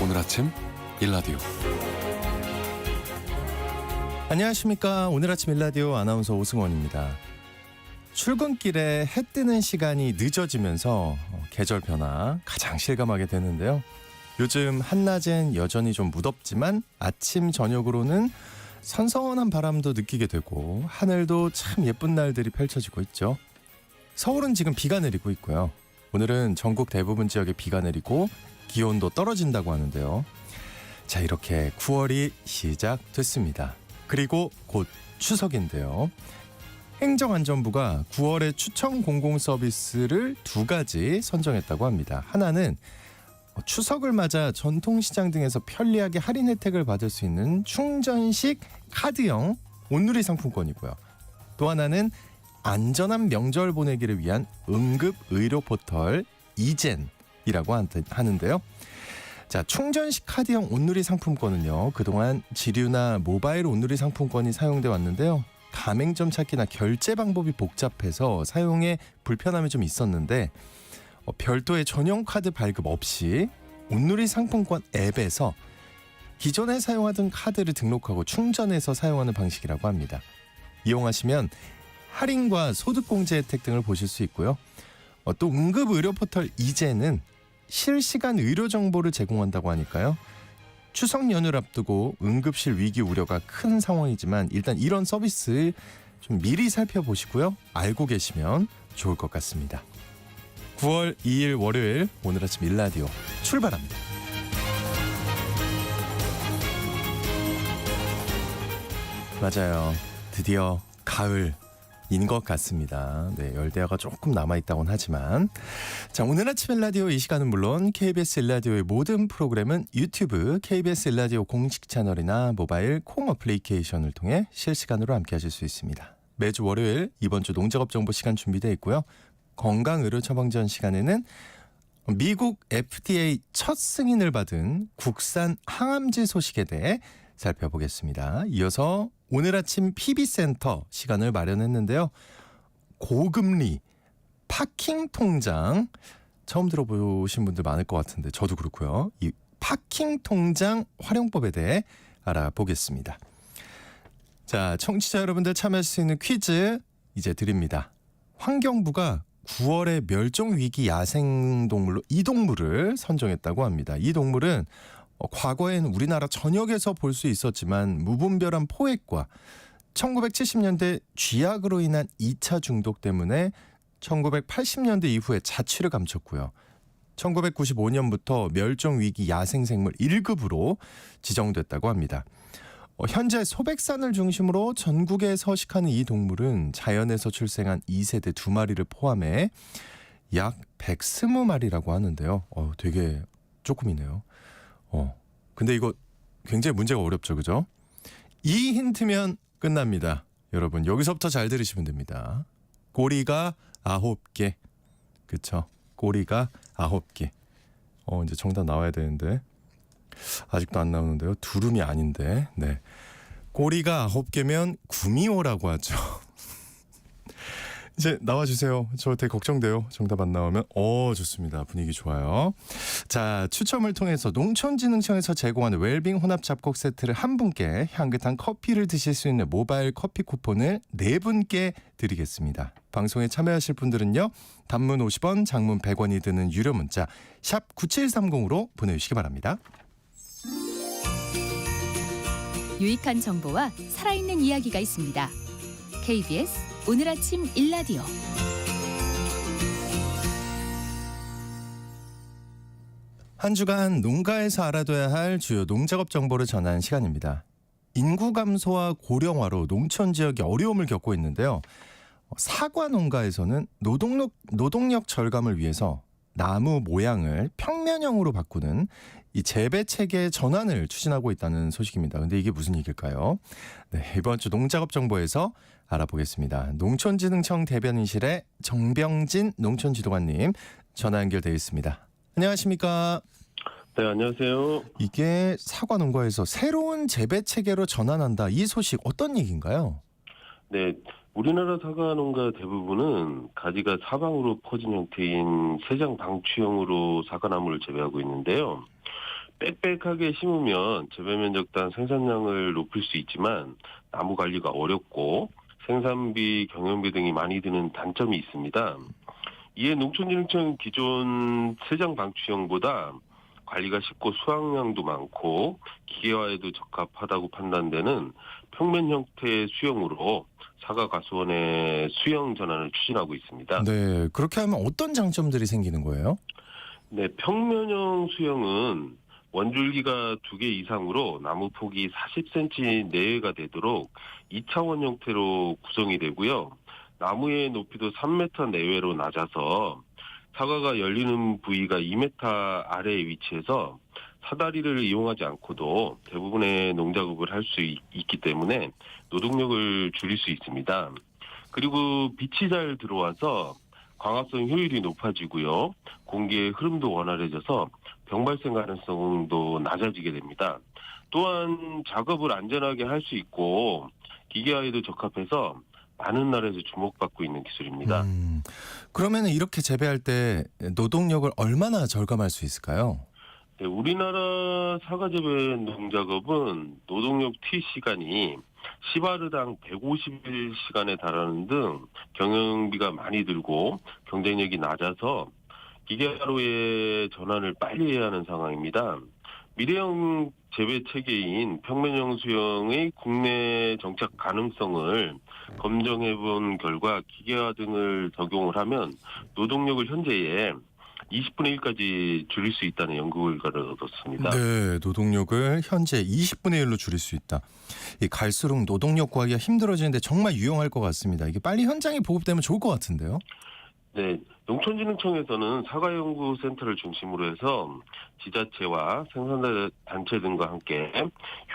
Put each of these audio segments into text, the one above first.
오늘 아침 일라디오. 안녕하십니까. 오늘 아침 일라디오 아나운서 오승원입니다. 출근길에 해 뜨는 시간이 늦어지면서 계절 변화 가장 실감하게 되는데요. 요즘 한낮엔 여전히 좀 무덥지만 아침 저녁으로는 선선한 바람도 느끼게 되고 하늘도 참 예쁜 날들이 펼쳐지고 있죠. 서울은 지금 비가 내리고 있고요. 오늘은 전국 대부분 지역에 비가 내리고 기온도 떨어진다고 하는데요. 자, 이렇게 9월이 시작됐습니다. 그리고 곧 추석인데요. 행정안전부가 9월에 추천 공공서비스를 2가지 선정했다고 합니다. 하나는 추석을 맞아 전통시장 등에서 편리하게 할인 혜택을 받을 수 있는 충전식 카드형 온누리 상품권이고요. 또 하나는 안전한 명절 보내기를 위한 응급의료 포털 이젠이라고 하는데요. 자, 충전식 카드형 온누리 상품권은요, 그동안 지류나 모바일 온누리 상품권이 사용돼 왔는데요. 가맹점 찾기나 결제 방법이 복잡해서 사용에 불편함이 좀 있었는데 별도의 전용 카드 발급 없이 온누리 상품권 앱에서 기존에 사용하던 카드를 등록하고 충전해서 사용하는 방식이라고 합니다. 이용하시면 할인과 소득공제 혜택 등을 보실 수 있고요. 또 응급의료 포털 이제는 실시간 의료 정보를 제공한다고 하니까요. 추석 연휴를 앞두고 응급실 위기 우려가 큰 상황이지만 일단 이런 서비스 좀 미리 살펴보시고요. 알고 계시면 좋을 것 같습니다. 9월 2일 월요일 오늘 아침 일라디오 출발합니다. 맞아요. 드디어 가을인 것 같습니다. 네, 열대야가 조금 남아있다고는 하지만 자, 오늘 아침 일라디오 이 시간은 물론 KBS 일라디오의 모든 프로그램은 유튜브 KBS 일라디오 공식 채널이나 모바일 콩 어플리케이션을 통해 실시간으로 함께하실 수 있습니다. 매주 월요일 이번 주 농작업 정보 시간 준비되어 있고요. 건강의료 처방전 시간에는 미국 FDA 첫 승인을 받은 국산 항암제 소식에 대해 살펴보겠습니다. 이어서 오늘 아침 PB센터 시간을 마련했는데요. 고금리 파킹 통장 처음 들어보신 분들 많을 것 같은데 저도 그렇고요. 이 파킹 통장 활용법에 대해 알아보겠습니다. 자, 청취자 여러분들 참여할 수 있는 퀴즈 이제 드립니다. 환경부가 9월에 멸종위기 야생동물로 이 동물을 선정했다고 합니다. 이 동물은 과거엔 우리나라 전역에서 볼 수 있었지만 무분별한 포획과 1970년대 쥐약으로 인한 2차 중독 때문에 1980년대 이후에 자취를 감췄고요. 1995년부터 멸종위기 야생생물 1급으로 지정됐다고 합니다. 현재 소백산을 중심으로 전국에 서식하는 이 동물은 자연에서 출생한 2세대 2마리를 포함해 약 120마리라고 하는데요. 되게 조금이네요. 근데 이거 굉장히 문제가 어렵죠, 그죠? 이 힌트면 끝납니다. 여러분, 여기서부터 잘 들으시면 됩니다. 꼬리가 9개. 그쵸? 꼬리가 9개. 이제 정답 나와야 되는데 아직도 안 나오는데요. 두rum이 아닌데. 네. 꼬리가 9개면 구미호라고 하죠. 이제 나와주세요. 저 되게 걱정돼요. 정답 안 나오면. 좋습니다. 분위기 좋아요. 자, 추첨을 통해서 농촌진흥청에서 제공하는 웰빙 혼합 잡곡 세트를 한 분께 향긋한 커피를 드실 수 있는 모바일 커피 쿠폰을 4분께 드리겠습니다. 방송에 참여하실 분들은요. 단문 50원, 장문 100원이 드는 유료 문자 샵 9730으로 보내주시기 바랍니다. 유익한 정보와 살아있는 이야기가 있습니다. KBS 오늘 아침 일라디오. 한 주간 농가에서 알아둬야 할 주요 농작업 정보를 전하는 시간입니다. 인구 감소와 고령화로 농촌 지역이 어려움을 겪고 있는데요. 사과 농가에서는 노동력 절감을 위해서 나무 모양을 평면형으로 바꾸는 이 재배 체계 전환을 추진하고 있다는 소식입니다. 근데 이게 무슨 얘기일까요? 네, 이번 주 농작업 정보에서 알아보겠습니다. 농촌진흥청 대변인실의 정병진 농촌지도관님 전화 연결되어 있습니다. 안녕하십니까? 네, 안녕하세요. 이게 사과 농가에서 새로운 재배 체계로 전환한다. 이 소식 어떤 얘기인가요? 네, 우리나라 사과 농가 대부분은 가지가 사방으로 퍼진 형태인 세장 방추형으로 사과나무를 재배하고 있는데요. 빽빽하게 심으면 재배 면적당 생산량을 높일 수 있지만 나무 관리가 어렵고 생산비, 경영비 등이 많이 드는 단점이 있습니다. 이에 농촌진흥청 기존 세장 방추형보다 관리가 쉽고 수확량도 많고 기계화에도 적합하다고 판단되는 평면 형태의 수형으로 사과가수원의 수형 전환을 추진하고 있습니다. 네, 그렇게 하면 어떤 장점들이 생기는 거예요? 네, 평면형 수형은 원줄기가 2개 이상으로 나무 폭이 40cm 내외가 되도록 2차원 형태로 구성이 되고요. 나무의 높이도 3m 내외로 낮아서 사과가 열리는 부위가 2m 아래에 위치해서 사다리를 이용하지 않고도 대부분의 농작업을 할 수 있기 때문에 노동력을 줄일 수 있습니다. 그리고 빛이 잘 들어와서 광합성 효율이 높아지고요. 공기의 흐름도 원활해져서 병 발생 가능성도 낮아지게 됩니다. 또한 작업을 안전하게 할 수 있고 기계화에도 적합해서 많은 나라에서 주목받고 있는 기술입니다. 그러면 이렇게 재배할 때 노동력을 얼마나 절감할 수 있을까요? 네, 우리나라 사과 재배 농작업은 노동력 T 시간이 10아르당 150시간에 달하는 등 경영비가 많이 들고 경쟁력이 낮아서 기계화로의 전환을 빨리 해야 하는 상황입니다. 미래형 재배 체계인 평면형 수형의 국내 정착 가능성을 검증해 본 결과 기계화 등을 적용을 하면 노동력을 현재의 20분의 1까지 줄일 수 있다는 연구 결과를 얻었습니다. 네, 노동력을 현재 20분의 1로 줄일 수 있다. 갈수록 노동력 구하기가 힘들어지는데 정말 유용할 것 같습니다. 이게 빨리 현장에 보급되면 좋을 것 같은데요. 네, 농촌진흥청에서는 사과연구센터를 중심으로 해서 지자체와 생산단체 등과 함께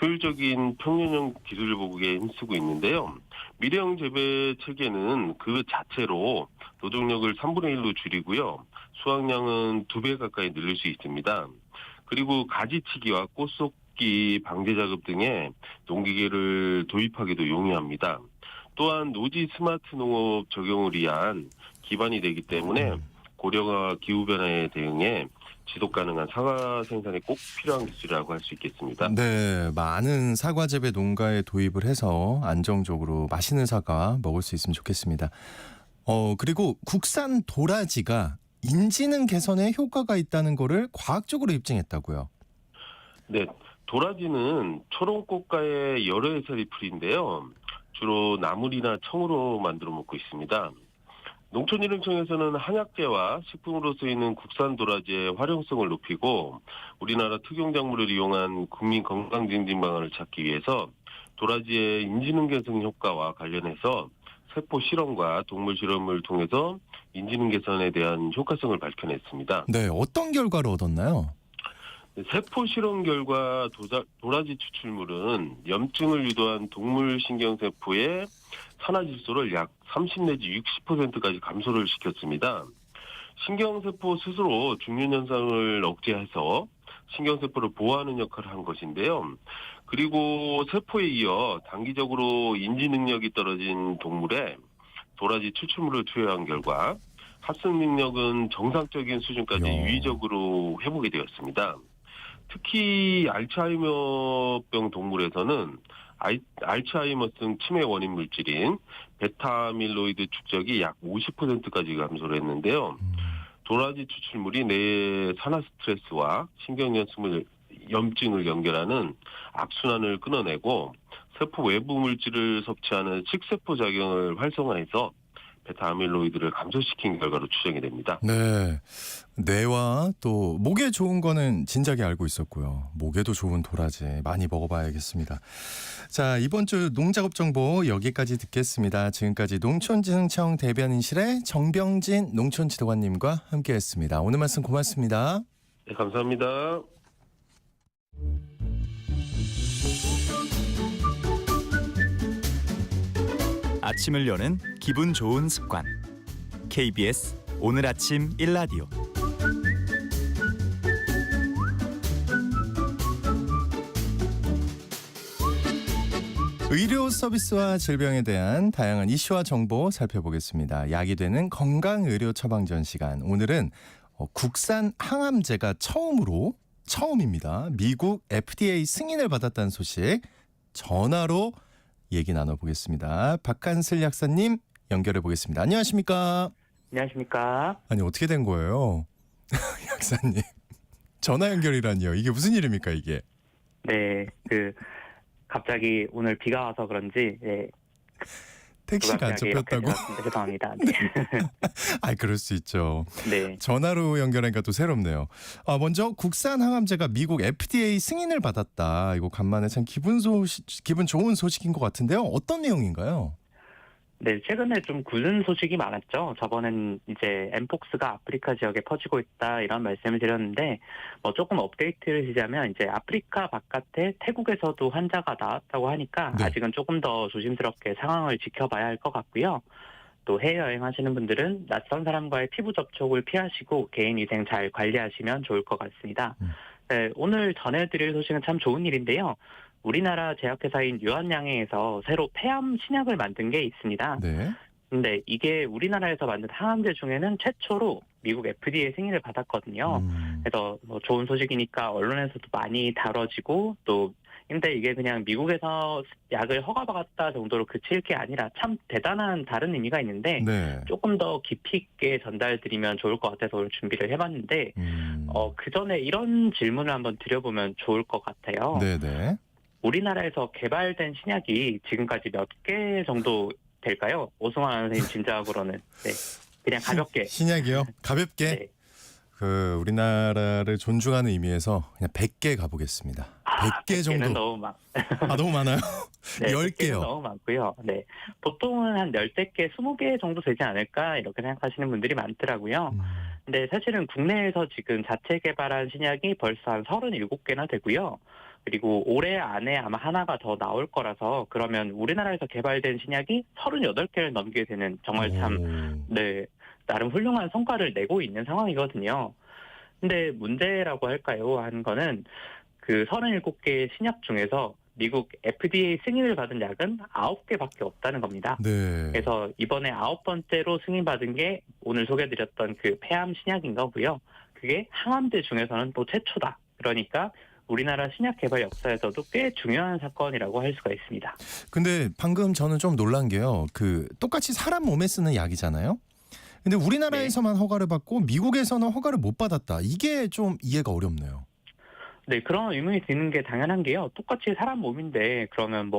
효율적인 평면형 기술 보급에 힘쓰고 있는데요. 미래형 재배 체계는 그 자체로 노동력을 3분의 1로 줄이고요. 수확량은 2배 가까이 늘릴 수 있습니다. 그리고 가지치기와 꽃속기 방제 작업 등의 농기계를 도입하기도 용이합니다. 또한 노지 스마트 농업 적용을 위한 기반이 되기 때문에 고령화 기후변화에 대응해 지속 가능한 사과 생산에 꼭 필요한 기술이라고 할 수 있겠습니다. 네, 많은 사과 재배 농가에 도입을 해서 안정적으로 맛있는 사과 먹을 수 있으면 좋겠습니다. 그리고 국산 도라지가 인지능 개선에 효과가 있다는 거를 과학적으로 입증했다고요. 네, 도라지는 초롱꽃과의 여러 해살이 풀인데요. 주로 나물이나 청으로 만들어 먹고 있습니다. 농촌진흥청에서는 한약재와 식품으로 쓰이는 국산 도라지의 활용성을 높이고 우리나라 특용작물을 이용한 국민 건강증진 방안을 찾기 위해서 도라지의 인지능 개선 효과와 관련해서 세포 실험과 동물 실험을 통해서 인지능 개선에 대한 효과성을 밝혀냈습니다. 네, 어떤 결과를 얻었나요? 세포 실험 결과 도라지 추출물은 염증을 유도한 동물 신경세포의 산화질소를 약 30 내지 60%까지 감소를 시켰습니다. 신경세포 스스로 죽는 현상을 억제해서 신경세포를 보호하는 역할을 한 것인데요. 그리고 세포에 이어 단기적으로 인지 능력이 떨어진 동물에 도라지 추출물을 투여한 결과 합성 능력은 정상적인 수준까지 유의적으로 회복이 되었습니다. 특히 알츠하이머병 동물에서는 알츠하이머성 치매 원인 물질인 베타아밀로이드 축적이 약 50%까지 감소를 했는데요. 도라지 추출물이 뇌의 산화 스트레스와 염증을 연결하는 악순환을 끊어내고 세포 외부 물질을 섭취하는 식세포 작용을 활성화해서 베타아밀로이드를 감소시킨 결과로 추정이 됩니다. 네, 뇌와 또 목에 좋은 거는 진작에 알고 있었고요. 목에도 좋은 도라지 많이 먹어봐야겠습니다. 자, 이번 주 농작업 정보 여기까지 듣겠습니다. 지금까지 농촌진흥청 대변인실의 정병진 농촌지도관님과 함께했습니다. 오늘 말씀 고맙습니다. 네, 감사합니다. 아침을 여는 기분 좋은 습관. KBS 오늘 아침 1라디오. 의료 서비스와 질병에 대한 다양한 이슈와 정보 살펴보겠습니다. 약이 되는 건강의료 처방전 시간. 오늘은 국산 항암제가 처음입니다. 미국 FDA 승인을 받았다는 소식 전화로 얘기 나눠보겠습니다. 박한슬 약사님 연결해 보겠습니다. 안녕하십니까? 안녕하십니까? 아니 어떻게 된 거예요? 약사님 전화 연결이라니요. 이게 무슨 일입니까 이게? 네, 갑자기 오늘 비가 와서 그런지, 택시가 안 불가피하게 잡혔다고? 이렇게 되었습니다. 죄송합니다. 네. 아, 그럴 수 있죠. 네. 전화로 연결하니까 또 새롭네요. 먼저 국산 항암제가 미국 FDA 승인을 받았다. 이거 간만에 참 기분 좋은 소식인 것 같은데요. 어떤 내용인가요? 네, 최근에 좀 굳은 소식이 많았죠. 저번엔 이제 엠폭스가 아프리카 지역에 퍼지고 있다 이런 말씀을 드렸는데, 조금 업데이트를 드리자면 이제 아프리카 바깥에 태국에서도 환자가 나왔다고 하니까 네. 아직은 조금 더 조심스럽게 상황을 지켜봐야 할 것 같고요. 또 해외여행 하시는 분들은 낯선 사람과의 피부 접촉을 피하시고 개인위생 잘 관리하시면 좋을 것 같습니다. 네, 오늘 전해드릴 소식은 참 좋은 일인데요. 우리나라 제약회사인 유한양행에서 새로 폐암 신약을 만든 게 있습니다. 네. 근데 이게 우리나라에서 만든 항암제 중에는 최초로 미국 FDA 승인을 받았거든요. 그래서 좋은 소식이니까 언론에서도 많이 다뤄지고 근데 이게 그냥 미국에서 약을 허가받았다 정도로 그칠 게 아니라 참 대단한 다른 의미가 있는데 네. 조금 더 깊이 있게 전달드리면 좋을 것 같아서 오늘 준비를 해봤는데 그 전에 이런 질문을 한번 드려보면 좋을 것 같아요. 네네. 우리나라에서 개발된 신약이 지금까지 몇 개 정도 될까요? 오승환 선생님 짐작으로는. 네. 그냥 가볍게. 신약이요? 가볍게? 네. 우리나라를 존중하는 의미에서 그냥 100개 가보겠습니다. 100개 정도. 100개는 너무 많아요? 네, 10개요. 100개는 너무 많고요. 네. 보통은 한 10개, 20개 정도 되지 않을까 이렇게 생각하시는 분들이 많더라고요. 근데 사실은 국내에서 지금 자체 개발한 신약이 벌써 한 37개나 되고요. 그리고 올해 안에 아마 하나가 더 나올 거라서 그러면 우리나라에서 개발된 신약이 38개를 넘게 되는 정말 참 나름 훌륭한 성과를 내고 있는 상황이거든요. 근데 문제라고 할까요? 하는 거는 그 37개의 신약 중에서 미국 FDA 승인을 받은 약은 9개밖에 없다는 겁니다. 네. 그래서 이번에 9번째로 승인받은 게 오늘 소개드렸던 그 폐암 신약인 거고요. 그게 항암제 중에서는 또 최초다. 그러니까 우리나라 신약 개발 역사에서도 꽤 중요한 사건이라고 할 수가 있습니다. 근데 방금 저는 좀 놀란 게요. 똑같이 사람 몸에 쓰는 약이잖아요. 근데 우리나라에서만 허가를 받고 미국에서는 허가를 못 받았다. 이게 좀 이해가 어렵네요. 네, 그런 의문이 드는 게 당연한 게요. 똑같이 사람 몸인데 그러면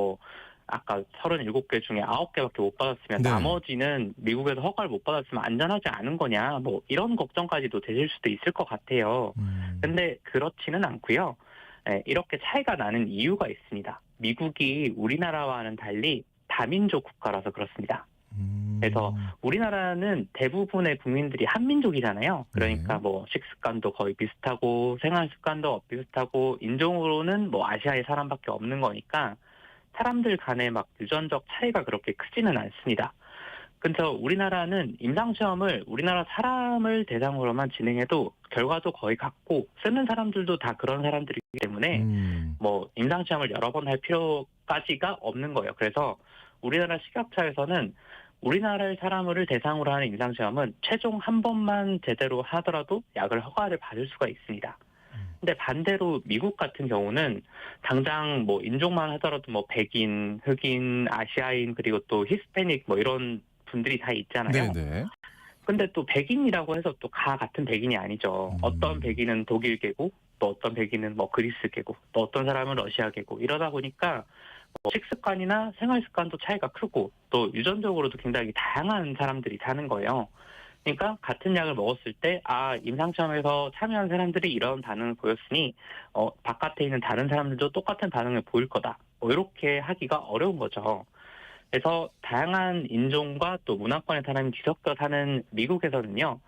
아까 37개 중에 9개밖에 못 받았으면 네. 나머지는 미국에서 허가를 못 받았으면 안전하지 않은 거냐 이런 걱정까지도 되실 수도 있을 것 같아요. 근데 그렇지는 않고요. 네, 이렇게 차이가 나는 이유가 있습니다. 미국이 우리나라와는 달리 다민족 국가라서 그렇습니다. 그래서 우리나라는 대부분의 국민들이 한민족이잖아요. 그러니까 식습관도 거의 비슷하고 생활 습관도 비슷하고 인종으로는 아시아의 사람밖에 없는 거니까 사람들 간에 유전적 차이가 그렇게 크지는 않습니다. 그래서 우리나라는 임상시험을 우리나라 사람을 대상으로만 진행해도 결과도 거의 같고 쓰는 사람들도 다 그런 사람들이기 때문에 임상시험을 여러 번 할 필요까지가 없는 거예요. 그래서 우리나라 식약처에서는 우리나라의 사람을 대상으로 하는 임상시험은 최종 한 번만 제대로 하더라도 약을 허가를 받을 수가 있습니다. 근데 반대로 미국 같은 경우는 당장 인종만 하더라도 백인, 흑인, 아시아인 그리고 또 히스패닉 이런 분들이 다 있잖아요. 네네. 근데 또 백인이라고 해서 또 같은 백인이 아니죠. 어떤 백인은 독일계고 또 어떤 백인은 그리스계고 또 어떤 사람은 러시아계고 이러다 보니까 식습관이나 생활습관도 차이가 크고 또 유전적으로도 굉장히 다양한 사람들이 사는 거예요. 그러니까 같은 약을 먹었을 때 임상시험에서 참여한 사람들이 이런 반응을 보였으니 바깥에 있는 다른 사람들도 똑같은 반응을 보일 거다. 이렇게 하기가 어려운 거죠. 그래서 다양한 인종과 또 문화권의 사람이 뒤섞여 사는 미국에서는요.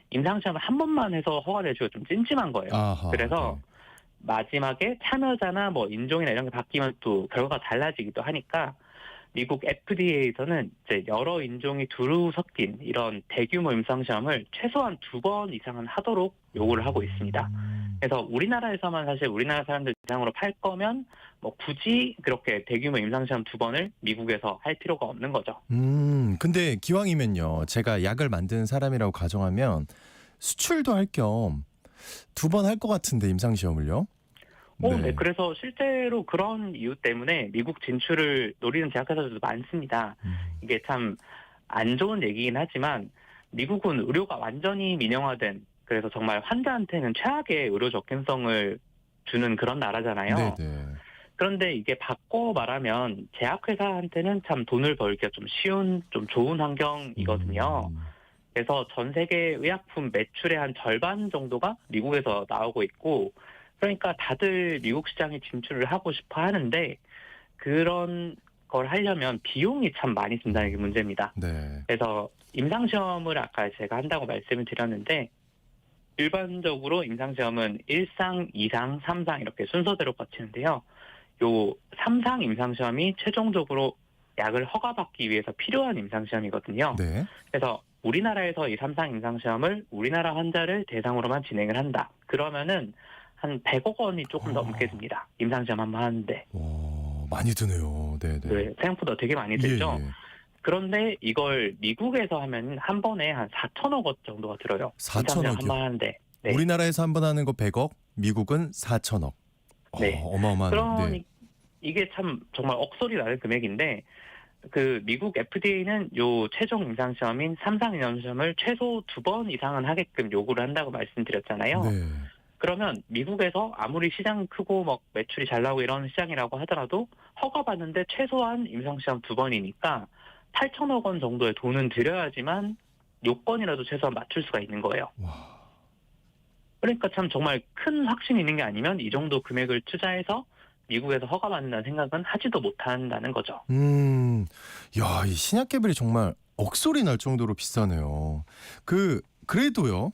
임상시험을 한 번만 해서 허가내주기가 좀 찜찜한 거예요. 그래서 마지막에 참여자나 인종이나 이런 게 바뀌면 또 결과가 달라지기도 하니까 미국 FDA에서는 이제 여러 인종이 두루 섞인 이런 대규모 임상시험을 최소한 2번 이상은 하도록 요구를 하고 있습니다. 그래서 우리나라에서만 사실 우리나라 사람들 대상으로 팔 거면 뭐 굳이 그렇게 대규모 임상시험 2번을 미국에서 할 필요가 없는 거죠. 근데 기왕이면요. 제가 약을 만드는 사람이라고 가정하면 수출도 할 겸 2번 할 것 같은데 임상시험을요? 네. 그래서 실제로 그런 이유 때문에 미국 진출을 노리는 제약회사들도 많습니다. 이게 참 안 좋은 얘기긴 하지만 미국은 의료가 완전히 민영화된, 그래서 정말 환자한테는 최악의 의료 접근성을 주는 그런 나라잖아요. 네네. 그런데 이게 바꿔 말하면 제약회사한테는 참 돈을 벌기가 좀 쉬운, 좀 좋은 환경이거든요. 그래서 전 세계 의약품 매출의 한 절반 정도가 미국에서 나오고 있고, 그러니까 다들 미국 시장에 진출을 하고 싶어 하는데 그런 걸 하려면 비용이 참 많이 든다는 게 문제입니다. 네. 그래서 임상시험을 아까 제가 한다고 말씀을 드렸는데 일반적으로 임상시험은 1상, 2상, 3상 이렇게 순서대로 거치는데요. 요 3상 임상시험이 최종적으로 약을 허가받기 위해서 필요한 임상시험이거든요. 네. 그래서 우리나라에서 이 3상 임상시험을 우리나라 환자를 대상으로만 진행을 한다. 그러면은 한 100억 원이 조금 넘게 듭니다. 임상시험 한번 하는데. 많이 드네요. 네네. 네, 생각보다 되게 많이 들죠. 예. 그런데 이걸 미국에서 하면 한 번에 한 4천억 원 정도가 들어요. 4천억이요? 한번 하는데. 네. 우리나라에서 한 번 하는 거 100억, 미국은 4천억. 네. 어마어마한. 그러니 네. 이게 참 정말 억소리 나는 금액인데 그 미국 FDA는 요 최종 임상시험인 3상 임상시험을 최소 2번 이상은 하게끔 요구를 한다고 말씀드렸잖아요. 네. 그러면 미국에서 아무리 시장 크고 막 매출이 잘 나오고 이런 시장이라고 하더라도 허가받는데 최소한 임상시험 2번이니까 8천억 원 정도의 돈은 들여야지만 요건이라도 최소한 맞출 수가 있는 거예요. 와. 그러니까 참 정말 큰 확신이 있는 게 아니면 이 정도 금액을 투자해서 미국에서 허가받는다는 생각은 하지도 못한다는 거죠. 야, 이 신약 개발이 정말 억소리 날 정도로 비싸네요. 그래도요.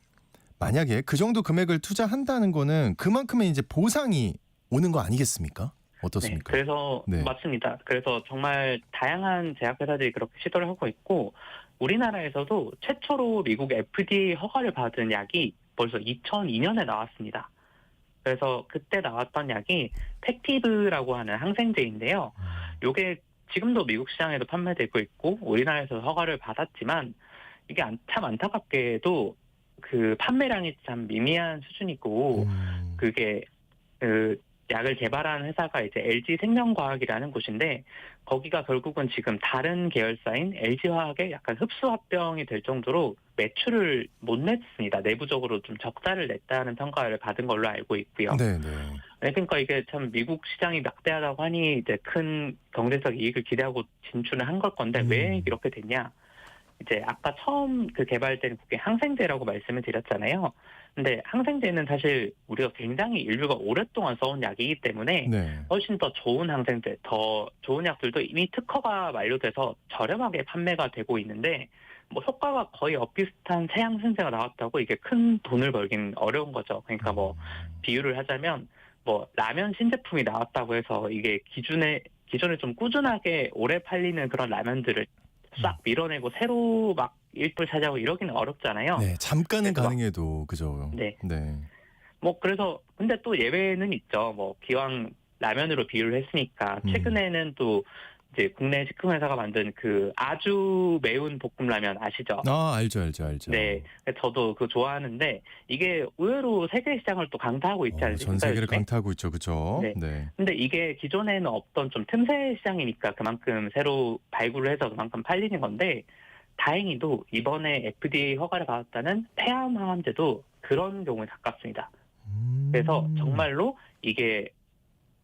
만약에 그 정도 금액을 투자한다는 거는 그만큼의 이제 보상이 오는 거 아니겠습니까? 어떻습니까? 네, 그래서 네. 맞습니다. 그래서 정말 다양한 제약회사들이 그렇게 시도를 하고 있고 우리나라에서도 최초로 미국 FDA 허가를 받은 약이 벌써 2002년에 나왔습니다. 그래서 그때 나왔던 약이 팩티브라고 하는 항생제인데요. 이게 지금도 미국 시장에도 판매되고 있고 우리나라에서 허가를 받았지만 이게 참 안타깝게도 그 판매량이 참 미미한 수준이고 그게 그 약을 개발한 회사가 이제 LG 생명과학이라는 곳인데 거기가 결국은 지금 다른 계열사인 LG화학의 약간 흡수합병이 될 정도로 매출을 못 냈습니다. 내부적으로 좀 적자를 냈다는 평가를 받은 걸로 알고 있고요. 네. 네, 그러니까 이게 참 미국 시장이 막대하다고 하니 이제 큰 경제적 이익을 기대하고 진출을 한 걸 건데 왜 이렇게 됐냐? 이제 아까 처음 그 개발된 그게 항생제라고 말씀을 드렸잖아요. 근데 항생제는 사실 우리가 굉장히 인류가 오랫동안 써온 약이기 때문에 네. 훨씬 더 좋은 항생제, 더 좋은 약들도 이미 특허가 만료돼서 저렴하게 판매가 되고 있는데 뭐 효과가 거의 엇비슷한 새 항생제가 나왔다고 이게 큰 돈을 벌긴 어려운 거죠. 그러니까 뭐 비유를 하자면 뭐 라면 신제품이 나왔다고 해서 이게 기존에 좀 꾸준하게 오래 팔리는 그런 라면들을 싹 밀어내고 새로 막 일불 차지하고 이러기는 어렵잖아요. 네, 잠깐은 그래서 가능해도 그죠. 네. 네. 뭐 그래서 근데 또 예외는 있죠. 뭐 기왕 라면으로 비유를 했으니까 최근에는 또 이제 국내 식품회사가 만든 그 아주 매운 볶음라면 아시죠? 알죠. 네, 저도 그거 좋아하는데 이게 의외로 세계 시장을 또 강타하고 있지 않습니까? 전 세계를 요즘에? 강타하고 있죠, 그죠? 네. 근데 이게 기존에는 없던 좀 틈새 시장이니까 그만큼 새로 발굴을 해서 그만큼 팔리는 건데 다행히도 이번에 FDA 허가를 받았다는 폐암 항암제도 그런 경우에 가깝습니다. 그래서 정말로 이게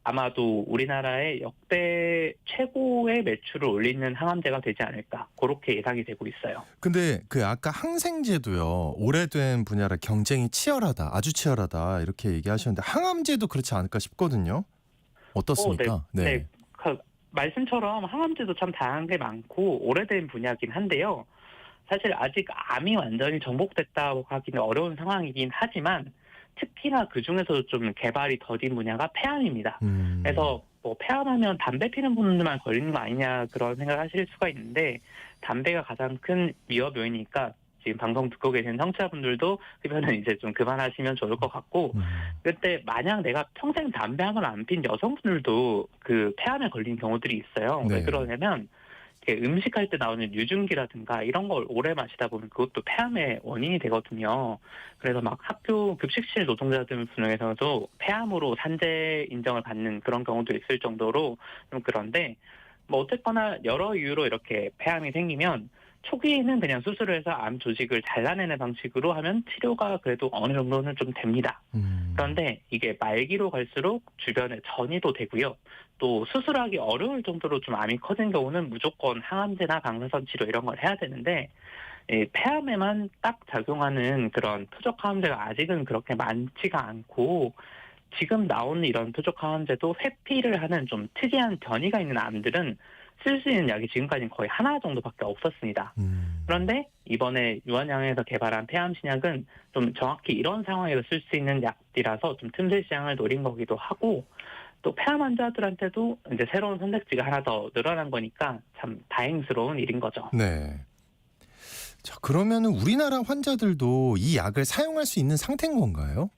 아마도 우리나라의 역대 최고의 매출을 올리는 항암제가 되지 않을까 그렇게 예상이 되고 있어요. 근데 그 아까 항생제도요. 오래된 분야라 경쟁이 치열하다. 아주 치열하다. 이렇게 얘기하셨는데 항암제도 그렇지 않을까 싶거든요. 어떻습니까? 네. 그 말씀처럼 항암제도 참 다양한 게 많고 오래된 분야긴 한데요. 사실 아직 암이 완전히 정복됐다고 하기는 어려운 상황이긴 하지만 특히나 그중에서도 좀 개발이 더딘 분야가 폐암입니다. 그래서 뭐 폐암하면 담배 피는 분들만 걸리는 거 아니냐 그런 생각을 하실 수가 있는데 담배가 가장 큰 위험 요인이니까 지금 방송 듣고 계신 청취자분들도 흡연은 이제 좀 그만하시면 좋을 것 같고, 그때 만약 내가 평생 담배 한 번 안 핀 여성분들도 그 폐암에 걸린 경우들이 있어요. 네. 왜 그러냐면 이렇게 음식할 때 나오는 유증기라든가 이런 걸 오래 마시다 보면 그것도 폐암의 원인이 되거든요. 그래서 막 학교 급식실 노동자들 중에서도 폐암으로 산재 인정을 받는 그런 경우도 있을 정도로 좀 그런데, 뭐 어쨌거나 여러 이유로 이렇게 폐암이 생기면 초기에는 그냥 수술을 해서 암 조직을 잘라내는 방식으로 하면 치료가 그래도 어느 정도는 좀 됩니다. 그런데 이게 말기로 갈수록 주변에 전이도 되고요. 또 수술하기 어려울 정도로 좀 암이 커진 경우는 무조건 항암제나 방사선 치료 이런 걸 해야 되는데, 이 폐암에만 딱 작용하는 그런 표적 항암제가 아직은 그렇게 많지가 않고, 지금 나오는 이런 표적 항암제도 회피를 하는 좀 특이한 변이가 있는 암들은 쓸 수 있는 약이 지금까지는 거의 하나 정도밖에 없었습니다. 그런데 이번에 유한양에서 개발한 폐암 신약은 좀 정확히 이런 상황에서 쓸 수 있는 약이라서 좀 틈새 시장을 노린 거기도 하고, 또 폐암 환자들한테도 이제 새로운 선택지가 하나 더 늘어난 거니까 참 다행스러운 일인 거죠. 네. 자, 그러면은 우리나라 환자들도 이 약을 사용할 수 있는 상태인 건가요?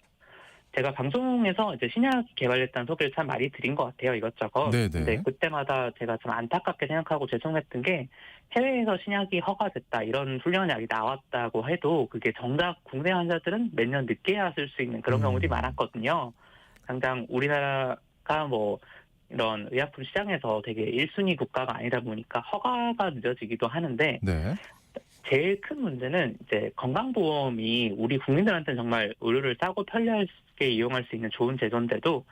제가 방송에서 이제 신약 개발했다는 소개를 참 많이 드린 것 같아요, 이것저것. 네네. 근데 그때마다 제가 좀 안타깝게 생각하고 죄송했던 게, 해외에서 신약이 허가됐다, 이런 훌륭한 약이 나왔다고 해도 그게 정작 국내 환자들은 몇 년 늦게야 쓸 수 있는 그런 경우들이 많았거든요. 당장 우리나라가 뭐 이런 의약품 시장에서 되게 1순위 국가가 아니다 보니까 허가가 늦어지기도 하는데, 네. 제일 큰 문제는 이제 건강보험이 우리 국민들한테는 정말 의료를 싸고 편리하게 이용할 수 있는 좋은 제도인데도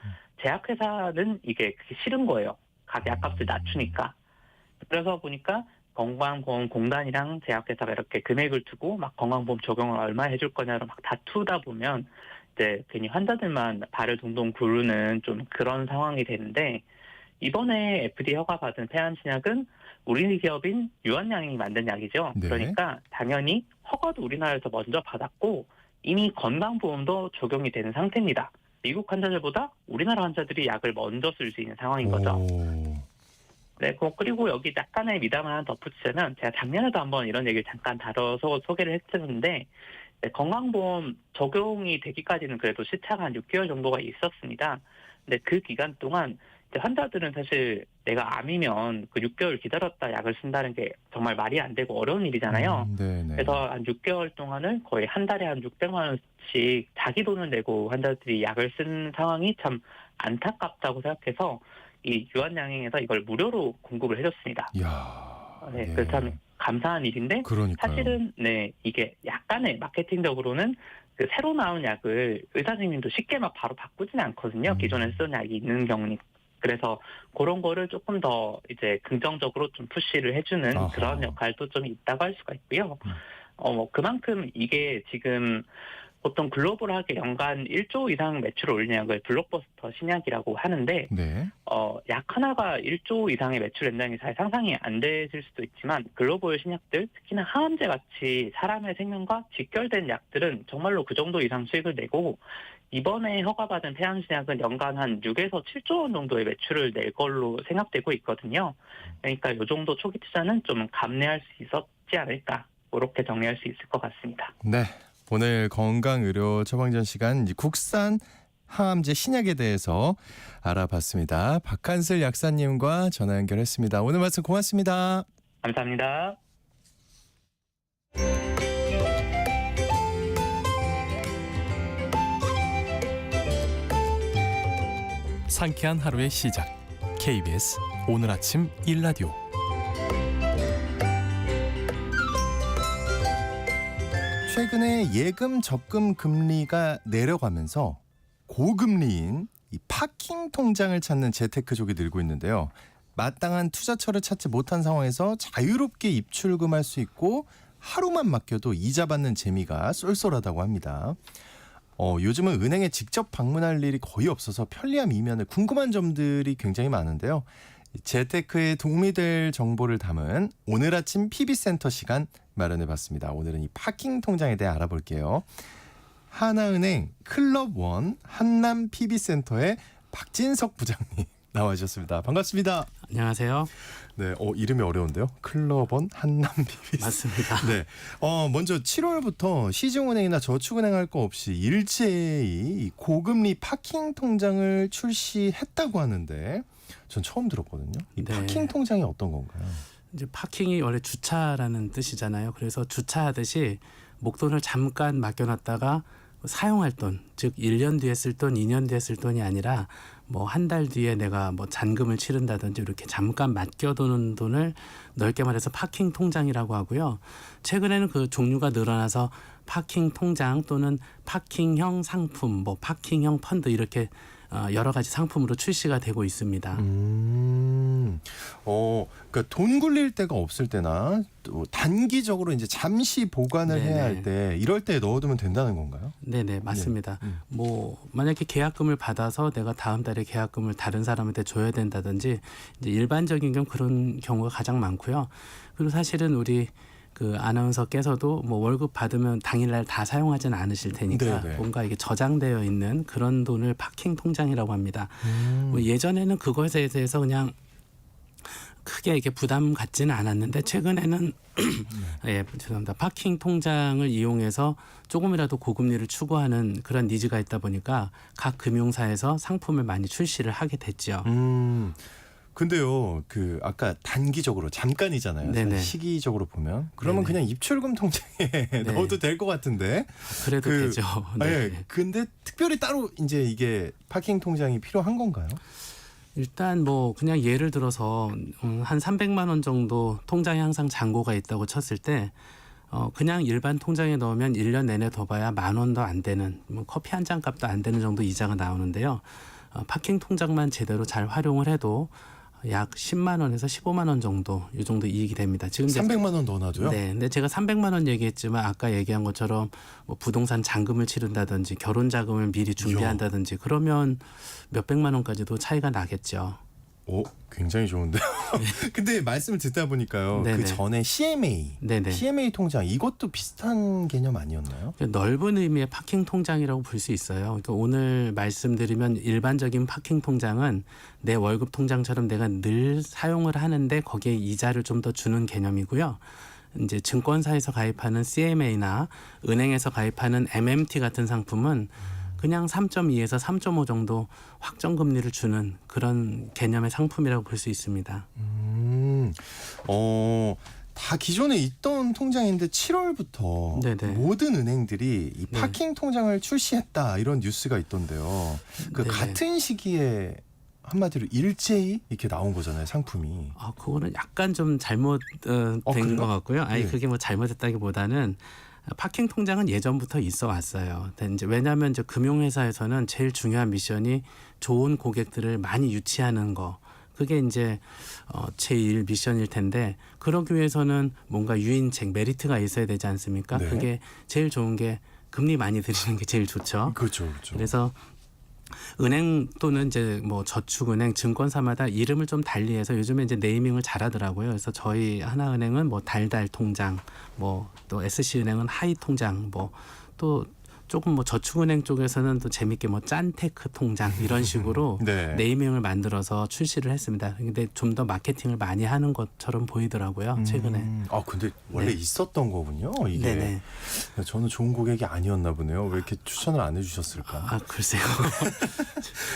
제약회사는 이게 그게 싫은 거예요. 약값을 낮추니까. 그래서 보니까 건강보험공단이랑 제약회사가 이렇게 금액을 두고 막 건강보험 적용을 얼마 해줄 거냐로 막 다투다 보면 이제 괜히 환자들만 발을 동동 구르는 좀 그런 상황이 되는데, 이번에 FDA 허가받은 폐암 신약은 우리 기업인 유한양이 만든 약이죠. 네. 그러니까 당연히 허가도 우리나라에서 먼저 받았고 이미 건강보험도 적용이 되는 상태입니다. 미국 환자들보다 우리나라 환자들이 약을 먼저 쓸 수 있는 상황인 거죠. 오. 네, 그리고 여기 약간의 미담을 하나 덧붙이자면, 제가 작년에도 한번 이런 얘기를 잠깐 다뤄서 소개를 했었는데, 네, 건강보험 적용이 되기까지는 그래도 시차가 한 6개월 정도가 있었습니다. 근데 그 기간 동안 환자들은 사실 내가 암이면 그 6개월 기다렸다 약을 쓴다는 게 정말 말이 안 되고 어려운 일이잖아요. 네네. 그래서 한 6개월 동안을 거의 한 달에 한 600만 원씩 자기 돈을 내고 환자들이 약을 쓴 상황이 참 안타깝다고 생각해서 이 유한양행에서 이걸 무료로 공급을 해줬습니다. 이야. 네, 네. 그래서 참 감사한 일인데, 그러니까요. 사실은 네, 이게 약간의 마케팅적으로는 그 새로 나온 약을 의사 선생님도 쉽게 막 바로 바꾸지는 않거든요. 기존에 쓰던 약이 있는 경우니까. 그래서 그런 거를 조금 더 이제 긍정적으로 좀 푸시를 해주는 아하. 그런 역할도 좀 있다고 할 수가 있고요. 그만큼 이게 지금 보통 글로벌하게 연간 1조 이상 매출을 올리는 약을 블록버스터 신약이라고 하는데, 네. 약 하나가 1조 이상의 매출 낸다는 게 잘 상상이 안 되실 수도 있지만, 글로벌 신약들, 특히나 항암제 같이 사람의 생명과 직결된 약들은 정말로 그 정도 이상 수익을 내고, 이번에 허가받은 폐암 신약은 연간 한 6에서 7조 원 정도의 매출을 낼 걸로 생각되고 있거든요. 그러니까 이 정도 초기 투자는 좀 감내할 수 있었지 않을까, 그렇게 정리할 수 있을 것 같습니다. 네. 오늘 건강의료 처방전 시간 국산 항암제 신약에 대해서 알아봤습니다. 박한슬 약사님과 전화 연결했습니다. 오늘 말씀 고맙습니다. 감사합니다. 상쾌한 하루의 시작. KBS 오늘 아침 일라디오. 최근에 예금 적금 금리가 내려가면서 고금리인 이 파킹 통장을 찾는 재테크족이 늘고 있는데요. 마땅한 투자처를 찾지 못한 상황에서 자유롭게 입출금할 수 있고 하루만 맡겨도 이자 받는 재미가 쏠쏠하다고 합니다. 요즘은 은행에 직접 방문할 일이 거의 없어서 편리함 이면에 궁금한 점들이 굉장히 많은데요. 재테크에 도움이 될 정보를 담은 오늘 아침 PB센터 시간 마련해봤습니다. 오늘은 이 파킹 통장에 대해 알아볼게요. 하나은행 클럽원 한남 PB센터의 박진석 부장님 나와주셨습니다. 반갑습니다. 안녕하세요. 네, 이름이 어려운데요. 클럽원 한남비비스. 맞습니다. 네, 먼저 7월부터 시중은행이나 저축은행 할 거 없이 일제히 이 고금리 파킹 통장을 출시했다고 하는데 전 처음 들었거든요. 이 네. 파킹 통장이 어떤 건가요? 이제 파킹이 원래 주차라는 뜻이잖아요. 그래서 주차하듯이 목돈을 잠깐 맡겨놨다가 사용할 돈, 즉 1년 뒤에 쓸 돈, 2년 뒤에 쓸 돈이 아니라 뭐 한 달 뒤에 내가 뭐 잔금을 치른다든지 이렇게 잠깐 맡겨두는 돈을 넓게 말해서 파킹 통장이라고 하고요. 최근에는 그 종류가 늘어나서 파킹 통장 또는 파킹형 상품, 뭐 파킹형 펀드 이렇게 여러 가지 상품으로 출시가 되고 있습니다. 그러니까 돈 굴릴 데가 없을 때나 또 단기적으로 이제 잠시 보관을 네네. 해야 할 때 이럴 때 넣어두면 된다는 건가요? 네네 맞습니다. 네. 뭐 만약에 계약금을 받아서 내가 다음 달에 계약금을 다른 사람한테 줘야 된다든지 이제 일반적인 경우 그런 경우가 가장 많고요. 그리고 사실은 우리 그 아나운서께서도 뭐 월급 받으면 당일날 다 사용하지는 않으실 테니까 네네. 뭔가 이게 저장되어 있는 그런 돈을 파킹 통장이라고 합니다. 뭐 예전에는 그것에 대해서 그냥 크게 이게 부담 갖지는 않았는데 최근에는 예, 죄송합니다. 파킹 통장을 이용해서 조금이라도 고금리를 추구하는 그런 니즈가 있다 보니까 각 금융사에서 상품을 많이 출시를 하게 됐죠. 근데요, 그 아까 단기적으로 잠깐이잖아요. 네네. 시기적으로 보면 그러면 네네. 그냥 입출금 통장에 넣어도 될 것 같은데. 그래도 그- 되죠. 네. 예. 근데 특별히 따로 이제 이게 파킹 통장이 필요한 건가요? 일단 뭐 그냥 예를 들어서 한 300만 원 정도 통장에 항상 잔고가 있다고 쳤을 때 그냥 일반 통장에 넣으면 1년 내내 더 봐야 10,000원도 안 되는 뭐 커피 한 잔 값도 안 되는 정도 이자가 나오는데요. 파킹 통장만 제대로 잘 활용을 해도 약 10만 원에서 15만 원 정도 이 정도 이익이 됩니다. 지금 이제 300만 원 넣어놔도요? 네, 근데 제가 300만 원 얘기했지만 아까 얘기한 것처럼 뭐 부동산 잔금을 치른다든지 결혼 자금을 미리 준비한다든지 그러면 몇백만 원까지도 차이가 나겠죠. 굉장히 좋은데요. 근데 말씀을 듣다 보니까요. 네네. 그 전에 CMA, 네네. CMA 통장 이것도 비슷한 개념 아니었나요? 넓은 의미의 파킹 통장이라고 볼 수 있어요. 그러니까 오늘 말씀드리면 일반적인 파킹 통장은 내 월급 통장처럼 내가 늘 사용을 하는데 거기에 이자를 좀 더 주는 개념이고요. 이제 증권사에서 가입하는 CMA나 은행에서 가입하는 MMT 같은 상품은 그냥 3.2에서 3.5 정도 확정 금리를 주는 그런 개념의 상품이라고 볼 수 있습니다. 다 기존에 있던 통장인데 7월부터 네네. 모든 은행들이 이 네. 파킹 통장을 출시했다 이런 뉴스가 있던데요. 그 네네. 같은 시기에 한마디로 일제히 이렇게 나온 거잖아요, 상품이. 그거는 약간 좀 잘못 된 그래요? 것 같고요. 아니 네. 그게 뭐 잘못했다기보다는 파킹 통장은 예전부터 있어 왔어요. 근데 이제 왜냐하면 이제 금융회사에서는 제일 중요한 미션이 좋은 고객들을 많이 유치하는 거. 그게 이제 제1 미션일 텐데 그러기 위해서는 뭔가 유인책, 메리트가 있어야 되지 않습니까? 네. 그게 제일 좋은 게 금리 많이 들이는 게 제일 좋죠. 그렇죠, 그렇죠. 그래서 은행 또는 이제 뭐 저축은행, 증권사마다 이름을 좀 달리해서 요즘에 이제 네이밍을 잘하더라고요. 그래서 저희 하나은행은 뭐 달달 통장, 뭐 또 SC은행은 하이 통장, 뭐 또 조금 뭐 저축은행 쪽에서는 또 재밌게 뭐 짠테크 통장 이런 식으로 네. 네이밍을 만들어서 출시를 했습니다. 근데 좀 더 마케팅을 많이 하는 것처럼 보이더라고요. 최근에. 근데 원래 네. 있었던 거군요, 이게. 네네. 저는 좋은 고객이 아니었나 보네요. 왜 이렇게 추천을 안 해주셨을까? 글쎄요.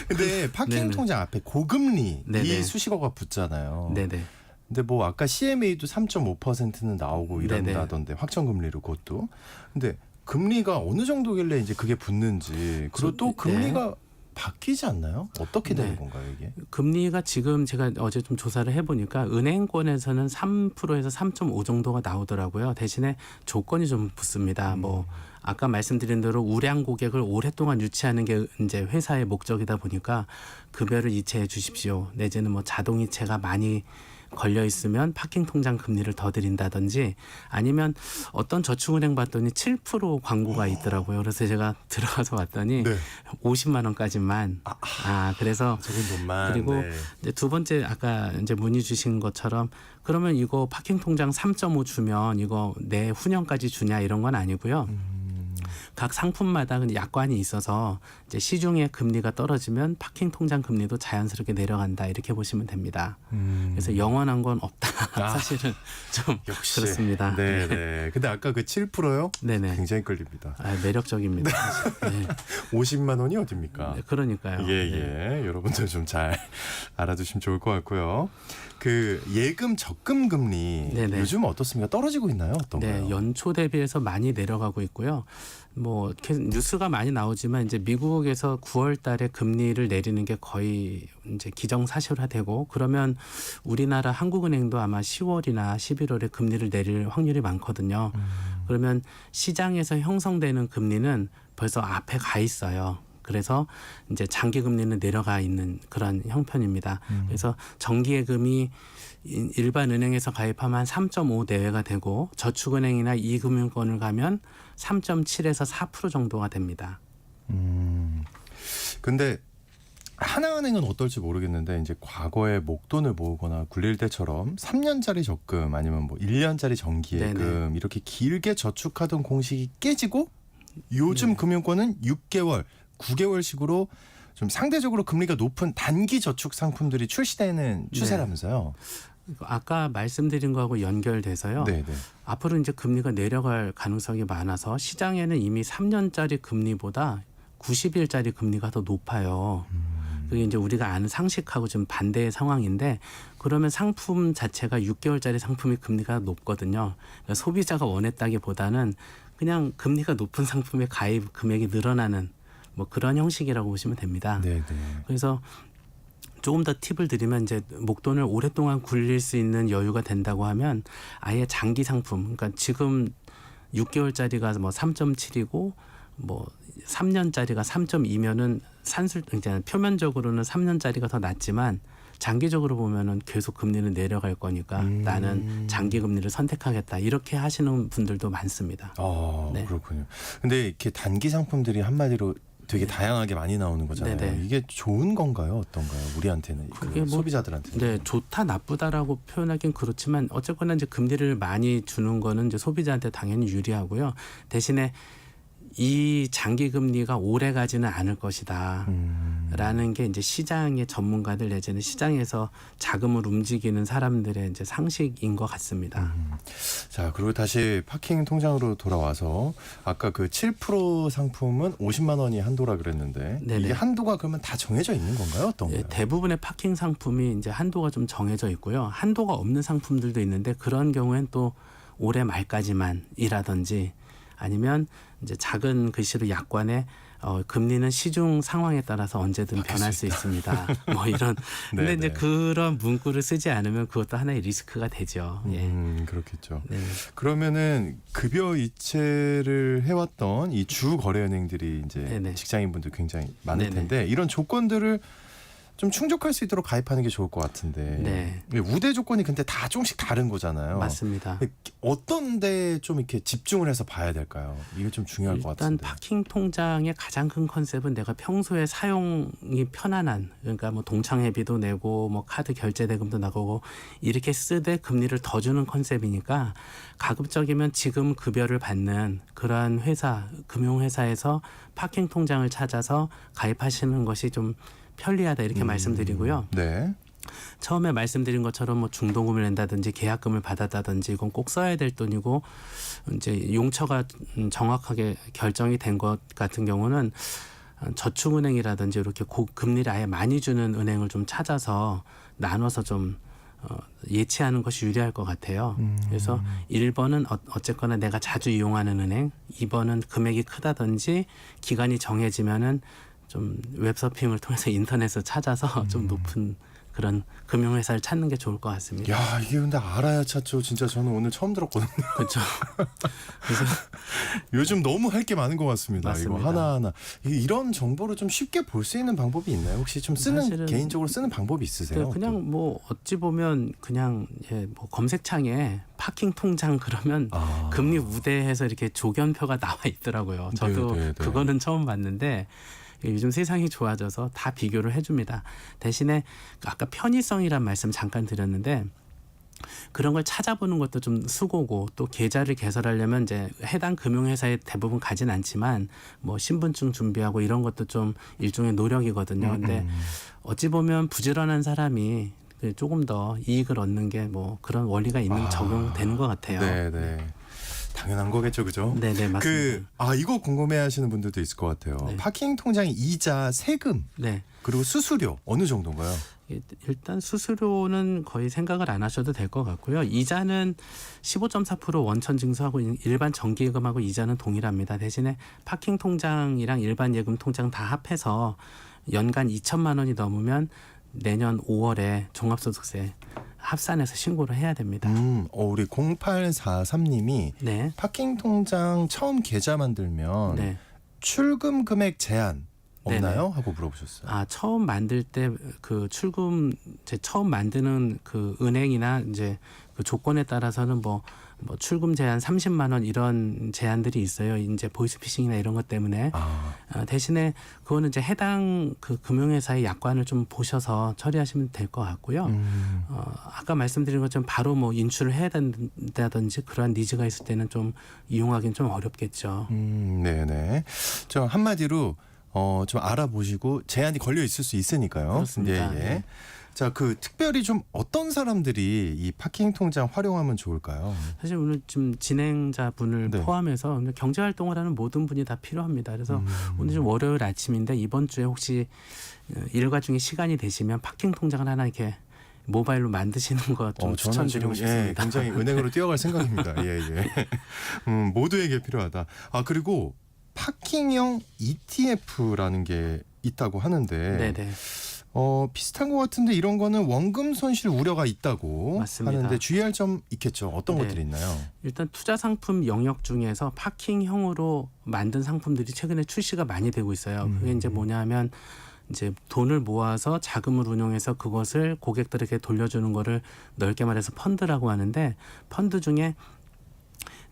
근데 파킹 네네. 통장 앞에 고금리 네네. 이 수식어가 붙잖아요. 네네. 근데 뭐 아까 CMA도 3.5%는 나오고 네네. 이런다던데 확정금리로 그것도. 근데 금리가 어느 정도길래 이제 그게 붙는지 그리고 또 네. 금리가 바뀌지 않나요? 어떻게 되는 네. 건가요 이게? 금리가 지금 제가 어제 좀 조사를 해보니까 은행권에서는 3%에서 3.5 정도가 나오더라고요. 대신에 조건이 좀 붙습니다. 뭐 아까 말씀드린 대로 우량 고객을 오랫동안 유치하는 게 이제 회사의 목적이다 보니까 급여를 이체해 주십시오. 내지는 뭐 자동 이체가 많이 걸려 있으면 파킹 통장 금리를 더 드린다든지 아니면 어떤 저축은행 봤더니 7% 광고가 있더라고요. 그래서 제가 들어가서 봤더니 네. 50만 원까지만. 그래서 적은 돈만. 그리고 네. 이제 두 번째 아까 이제 문의 주신 것처럼 그러면 이거 파킹 통장 3.5 주면 이거 내 후년까지 주냐 이런 건 아니고요. 각 상품마다 약관이 있어서 이제 시중에 금리가 떨어지면 파킹 통장 금리도 자연스럽게 내려간다 이렇게 보시면 됩니다. 그래서 영원한 건 없다. 사실은 좀 역시 그렇습니다. 네네. 근데 아까 그 7%요? 네네. 굉장히 끌립니다. 매력적입니다. 네. 50만 원이 어딥니까? 네, 그러니까요. 예. 여러분들 좀 잘 알아두시면 좋을 것 같고요. 그 예금 적금 금리 네네. 요즘 어떻습니까? 떨어지고 있나요? 어떤가요? 네, 연초 대비해서 많이 내려가고 있고요. 뭐 뉴스가 많이 나오지만 이제 미국에서 9월 달에 금리를 내리는 게 거의 이제 기정사실화되고 그러면 우리나라 한국은행도 아마 10월이나 11월에 금리를 내릴 확률이 많거든요. 그러면 시장에서 형성되는 금리는 벌써 앞에 가 있어요. 그래서 이제 장기 금리는 내려가 있는 그런 형편입니다. 그래서 정기예금이 일반 은행에서 가입하면 3.5 내외가 되고 저축은행이나 이금융권을 가면 3.7에서 4% 정도가 됩니다. 근데 하나은행은 어떨지 모르겠는데 이제 과거에 목돈을 모으거나 굴릴 때처럼 3년짜리 적금 아니면 뭐 1년짜리 정기예금 네네. 이렇게 길게 저축하던 공식이 깨지고 요즘 금융권은 6개월, 9개월식으로 좀 상대적으로 금리가 높은 단기 저축 상품들이 출시되는 추세라면서요. 아까 말씀드린 거하고 연결돼서요. 네네. 앞으로 이제 금리가 내려갈 가능성이 많아서 시장에는 이미 3년짜리 금리보다 90일짜리 금리가 더 높아요. 그게 이제 우리가 아는 상식하고 좀 반대의 상황인데 그러면 상품 자체가 6개월짜리 상품이 금리가 높거든요. 그러니까 소비자가 원했다기보다는 그냥 금리가 높은 상품의 가입 금액이 늘어나는 뭐 그런 형식이라고 보시면 됩니다. 네네. 그래서 조금 더 팁을 드리면 이제 목돈을 오랫동안 굴릴 수 있는 여유가 된다고 하면 아예 장기 상품, 그러니까 지금 6개월짜리가 뭐 3.7이고 뭐 3년짜리가 3.2면은 이제 표면적으로는 3년짜리가 더 낫지만 장기적으로 보면은 계속 금리는 내려갈 거니까 나는 장기 금리를 선택하겠다 이렇게 하시는 분들도 많습니다. 네. 그렇군요. 근데 이렇게 단기 상품들이 한마디로 되게 다양하게 많이 나오는 거잖아요. 네네. 이게 좋은 건가요? 어떤가요? 우리한테는 그게 그 뭐 소비자들한테는. 네, 좋다 나쁘다라고 표현하긴 그렇지만 어쨌거나 이제 금리를 많이 주는 거는 이제 소비자한테 당연히 유리하고요. 대신에 이 장기 금리가 오래 가지는 않을 것이다. 라는 게 이제 시장의 전문가들 내지는 시장에서 자금을 움직이는 사람들의 이제 상식인 것 같습니다. 자, 그리고 다시 파킹 통장으로 돌아와서 아까 그 7% 상품은 50만 원이 한도라 그랬는데 네네. 이게 한도가 그러면 다 정해져 있는 건가요? 어떤가요? 대부분의 파킹 상품이 이제 한도가 좀 정해져 있고요. 한도가 없는 상품들도 있는데 그런 경우엔 또 올해 말까지만이라든지 아니면 이제 작은 글씨로 약관에 금리는 시중 상황에 따라서 언제든 변할 수 있습니다. 뭐 이런. 근데 이제 그런 문구를 쓰지 않으면 그것도 하나의 리스크가 되죠. 예. 그렇겠죠. 네. 그러면은 급여 이체를 해왔던 이 주 거래은행들이 이제 네네. 직장인분들 굉장히 많을 네네. 텐데 이런 조건들을 좀 충족할 수 있도록 가입하는 게 좋을 것 같은데 네. 우대 조건이 근데 다 조금씩 다른 거잖아요. 맞습니다. 어떤 데 좀 이렇게 집중을 해서 봐야 될까요? 이게 좀 중요할 것 일단 같은데. 파킹 통장의 가장 큰 컨셉은 내가 평소에 사용이 편안한, 그러니까 뭐 동창회비도 내고 뭐 카드 결제 대금도 나가고 이렇게 쓰되 금리를 더 주는 컨셉이니까 가급적이면 지금 급여를 받는 그러한 회사, 금융회사에서 파킹 통장을 찾아서 가입하시는 것이 좀 편리하다 이렇게 말씀드리고요. 네. 처음에 말씀드린 것처럼 뭐 중도금을 낸다든지 계약금을 받았다든지 이건 꼭 써야 될 돈이고 이제 용처가 정확하게 결정이 된 것 같은 경우는 저축은행이라든지 이렇게 고금리를 아예 많이 주는 은행을 좀 찾아서 나눠서 좀 예치하는 것이 유리할 것 같아요. 그래서 1번은 어쨌거나 내가 자주 이용하는 은행, 2번은 금액이 크다든지 기간이 정해지면은 좀 웹서핑을 통해서 인터넷을 찾아서 좀 높은 그런 금융회사를 찾는 게 좋을 것 같습니다. 야, 이게 근데 알아야 찾죠. 진짜 저는 오늘 처음 들었거든요. 그렇죠. 그래서 요즘 너무 할 게 많은 것 같습니다. 맞습니다. 이거 하나하나. 이런 정보를 좀 쉽게 볼 수 있는 방법이 있나요? 혹시 좀 사실은 개인적으로 쓰는 방법이 있으세요? 그냥 뭐 어찌 보면 그냥 뭐 검색창에 파킹 통장 그러면 금리 우대해서 이렇게 조견표가 나와 있더라고요. 저도 네. 그거는 처음 봤는데 요즘 세상이 좋아져서 다 비교를 해줍니다. 대신에 아까 편의성이란 말씀 잠깐 드렸는데 그런 걸 찾아보는 것도 좀 수고고 또 계좌를 개설하려면 이제 해당 금융회사에 대부분 가진 않지만 뭐 신분증 준비하고 이런 것도 좀 일종의 노력이거든요. 근데 어찌 보면 부지런한 사람이 조금 더 이익을 얻는 게 뭐 그런 원리가 있는 적용되는 것 같아요. 네. 당연한 거겠죠, 그죠? 네네 맞습니다. 이거 궁금해하시는 분들도 있을 것 같아요. 네. 파킹 통장의 이자, 세금, 네. 그리고 수수료 어느 정도인가요? 일단 수수료는 거의 생각을 안 하셔도 될 것 같고요. 이자는 15.4% 원천 징수하고 일반 정기예금하고 이자는 동일합니다. 대신에 파킹 통장이랑 일반 예금 통장 다 합해서 연간 2천만 원이 넘으면 내년 5월에 종합소득세 합산해서 신고를 해야 됩니다. 우리 0843님이 네. 파킹 통장 처음 계좌 만들면 네. 출금 금액 제한 없나요? 하고 물어보셨어요. 처음 만들 때 그 출금 처음 만드는 그 은행이나 이제 그 조건에 따라서는 뭐 출금 제한 30만 원 이런 제한들이 있어요. 이제 보이스피싱이나 이런 것 때문에 대신에 그거는 이제 해당 그 금융회사의 약관을 좀 보셔서 처리하시면 될 것 같고요. 아까 말씀드린 것처럼 바로 뭐 인출을 해야 된다든지 그러한 니즈가 있을 때는 좀 이용하기는 좀 어렵겠죠. 네네. 저 한마디로 좀 알아보시고 제한이 걸려 있을 수 있으니까요. 그렇습니다. 예. 자, 특별히 좀 어떤 사람들이 이 파킹 통장 활용하면 좋을까요? 사실 오늘 좀 진행자분을 네. 포함해서 경제 활동을 하는 모든 분이 다 필요합니다. 그래서 오늘 좀 월요일 아침인데 이번 주에 혹시 일과 중에 시간이 되시면 파킹 통장을 하나 이렇게 모바일로 만드시는 거 좀 추천드리고 싶습니다. 굉장히 은행으로 뛰어갈 생각입니다. 모두에게 필요하다. 그리고 파킹형 ETF라는 게 있다고 하는데 네네. 비슷한 것 같은데 이런 거는 원금 손실 우려가 있다고 맞습니다. 하는데 주의할 점 있겠죠. 어떤 네. 것들이 있나요? 일단 투자 상품 영역 중에서 파킹형으로 만든 상품들이 최근에 출시가 많이 되고 있어요. 그게 이제 뭐냐면 이제 돈을 모아서 자금을 운용해서 그것을 고객들에게 돌려주는 거를 넓게 말해서 펀드라고 하는데 펀드 중에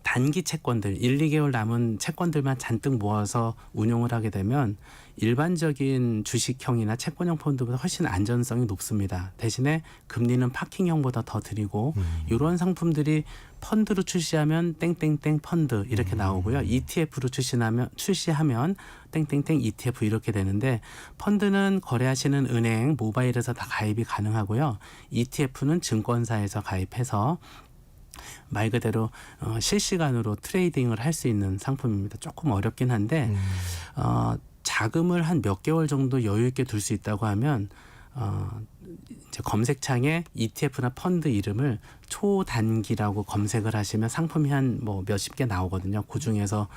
단기 채권들 1, 2개월 남은 채권들만 잔뜩 모아서 운용을 하게 되면 일반적인 주식형이나 채권형 펀드보다 훨씬 안전성이 높습니다. 대신에 금리는 파킹형보다 더 드리고 이런 상품들이 펀드로 출시하면 땡땡땡 펀드 이렇게 나오고요. ETF로 출시하면 땡땡땡 ETF 이렇게 되는데 펀드는 거래하시는 은행 모바일에서 다 가입이 가능하고요. ETF는 증권사에서 가입해서 말 그대로 실시간으로 트레이딩을 할 수 있는 상품입니다. 조금 어렵긴 한데 자금을 한 몇 개월 정도 여유 있게 둘 수 있다고 하면 이제 검색창에 ETF나 펀드 이름을 초단기라고 검색을 하시면 상품이 한 뭐 몇십 개 나오거든요. 그 중에서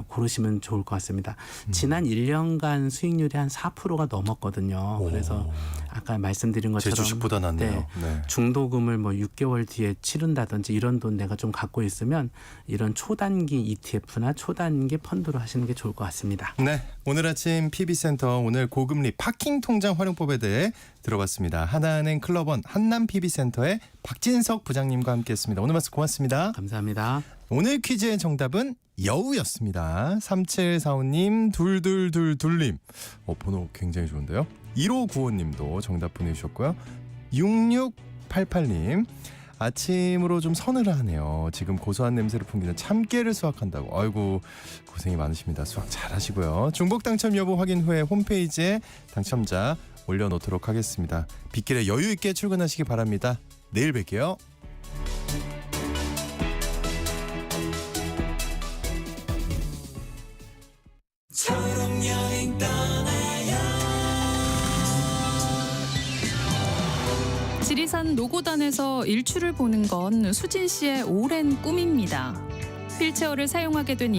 고르시면 좋을 것 같습니다. 지난 1년간 수익률이 한 4%가 넘었거든요. 그래서 아까 말씀드린 제 것처럼 주식보다 낫네요. 네. 중도금을 뭐 6개월 뒤에 치른다든지 이런 돈 내가 좀 갖고 있으면 이런 초단기 ETF나 초단기 펀드로 하시는 게 좋을 것 같습니다. 네, 오늘 아침 PB센터 오늘 고금리 파킹 통장 활용법에 대해 들어봤습니다. 하나은행 클럽원 한남 PB센터의 박진석 부장님과 함께했습니다. 오늘 말씀 고맙습니다. 감사합니다. 오늘 퀴즈의 정답은 여우였습니다. 3745님, 둘둘둘둘님. 번호 굉장히 좋은데요. 1595님도 정답 보내주셨고요. 6688님. 아침으로 좀 서늘하네요. 지금 고소한 냄새를 풍기는 참깨를 수확한다고. 아이고 고생이 많으십니다. 수확 잘하시고요. 중복 당첨 여부 확인 후에 홈페이지에 당첨자 올려놓도록 하겠습니다. 빗길에 여유 있게 출근하시기 바랍니다. 내일 뵐게요. 지리산 노고단에서 일출을 보는 건 수진 씨의 오랜 꿈입니다. 휠체어를 사용하게 된